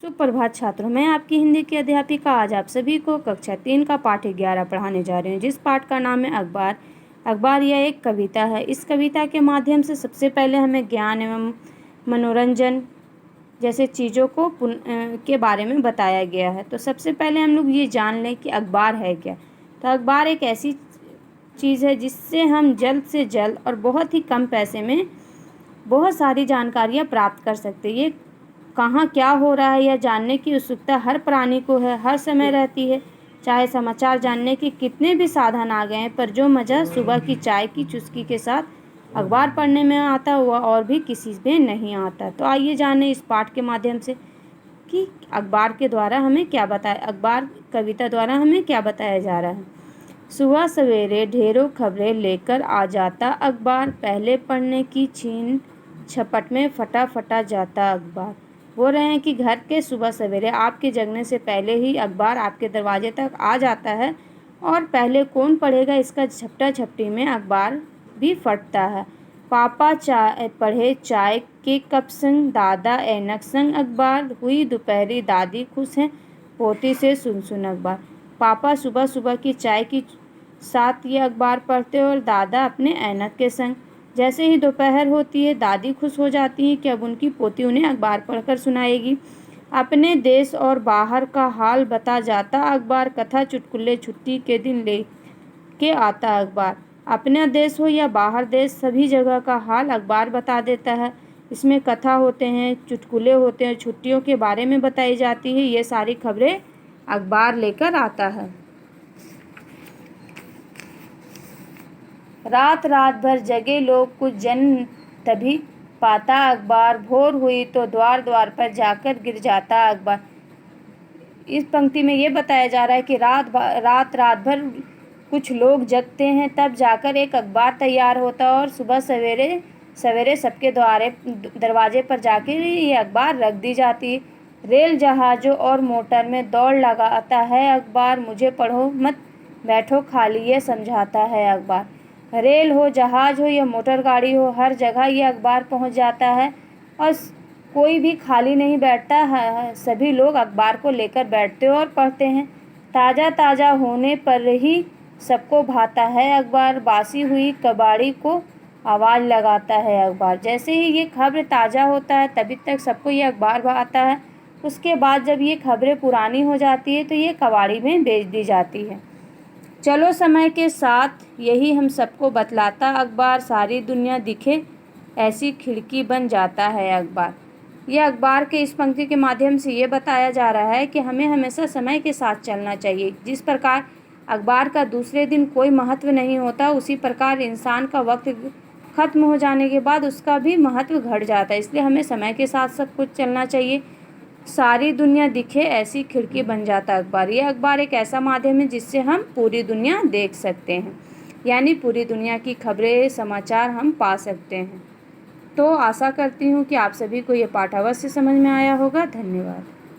सुप्रभात छात्रों, मैं आपकी हिंदी की अध्यापिका आज आप सभी को कक्षा 3 का पाठ 11 पढ़ाने जा रही हूँ, जिस पाठ का नाम है अखबार। अखबार यह एक कविता है। इस कविता के माध्यम से सबसे पहले हमें ज्ञान एवं मनोरंजन जैसे चीज़ों को के बारे में बताया गया है। तो सबसे पहले हम लोग ये जान लें कि अखबार है क्या। तो अखबार एक ऐसी चीज़ है जिससे हम जल्द से जल्द और बहुत ही कम पैसे में बहुत सारी जानकारियाँ प्राप्त कर सकते हैं। ये कहाँ क्या हो रहा है यह जानने की उत्सुकता हर प्राणी को है, हर समय रहती है। चाहे समाचार जानने के कितने भी साधन आ गए हैं, पर जो मज़ा सुबह की चाय की चुस्की के साथ अखबार पढ़ने में आता हुआ और भी किसी में नहीं आता। तो आइए जानें इस पाठ के माध्यम से कि अखबार के द्वारा हमें क्या बताया, अखबार कविता द्वारा हमें क्या बताया जा रहा है। सुबह सवेरे ढेरों खबरें लेकर आ जाता अखबार, पहले पढ़ने की छीन झपट में फटा फटा जाता अखबार। बोल रहे हैं कि घर के सुबह सवेरे आपके जगने से पहले ही अखबार आपके दरवाजे तक आ जाता है, और पहले कौन पढ़ेगा इसका झपटा झपटी में अखबार भी फटता है। पापा चाय पढ़े चाय के कप संग, दादा ऐनक संग अखबार, हुई दोपहरी दादी खुश हैं पोती से सुन सुन अखबार। पापा सुबह सुबह की चाय की साथ ये अखबार पढ़ते और दादा अपने ऐनक के संग। जैसे ही दोपहर होती है दादी खुश हो जाती हैं कि अब उनकी पोती उन्हें अखबार पढ़कर सुनाएगी। अपने देश और बाहर का हाल बता जाता अखबार, कथा चुटकुले छुट्टी के दिन ले के आता अखबार। अपना देश हो या बाहर देश, सभी जगह का हाल अखबार बता देता है। इसमें कथा होते हैं, चुटकुले होते हैं, छुट्टियों के बारे में बताई जाती है। ये सारी खबरें अखबार लेकर आता है। रात रात भर जगे लोग कुछ जन तभी पाता अखबार, भोर हुई तो द्वार द्वार पर जाकर गिर जाता अखबार। इस पंक्ति में ये बताया जा रहा है कि रात भर कुछ लोग जगते हैं, तब जाकर एक अखबार तैयार होता है और सुबह सवेरे सवेरे सबके दरवाजे पर जाकर ये अखबार रख दी जाती है। रेल जहाज़ों और मोटर में दौड़ लगाता है अखबार, मुझे पढ़ो मत बैठो खाली ये समझाता है अखबार। रेल हो, जहाज़ हो या मोटर गाड़ी हो, हर जगह ये अखबार पहुंच जाता है और कोई भी खाली नहीं बैठता है। सभी लोग अखबार को लेकर बैठते और पढ़ते हैं। ताज़ा ताज़ा होने पर ही सबको भाता है अखबार, बासी हुई कबाड़ी को आवाज़ लगाता है अखबार। जैसे ही ये खबर ताज़ा होता है तभी तक सबको ये अखबार भाता है। उसके बाद जब ये खबरें पुरानी हो जाती है तो ये कबाड़ी में बेच दी जाती है। चलो समय के साथ यही हम सबको बतलाता अखबार, सारी दुनिया दिखे ऐसी खिड़की बन जाता है अखबार। यह अखबार के इस पंक्ति के माध्यम से ये बताया जा रहा है कि हमें हमेशा समय के साथ चलना चाहिए। जिस प्रकार अखबार का दूसरे दिन कोई महत्व नहीं होता, उसी प्रकार इंसान का वक्त खत्म हो जाने के बाद उसका भी महत्व घट जाता है। इसलिए हमें समय के साथ सब कुछ चलना चाहिए। सारी दुनिया दिखे ऐसी खिड़की बन जाता अखबार। यह अखबार एक ऐसा माध्यम है जिससे हम पूरी दुनिया देख सकते हैं, यानी पूरी दुनिया की खबरें समाचार हम पा सकते हैं। तो आशा करती हूँ कि आप सभी को ये पाठ अवश्य समझ में आया होगा। धन्यवाद।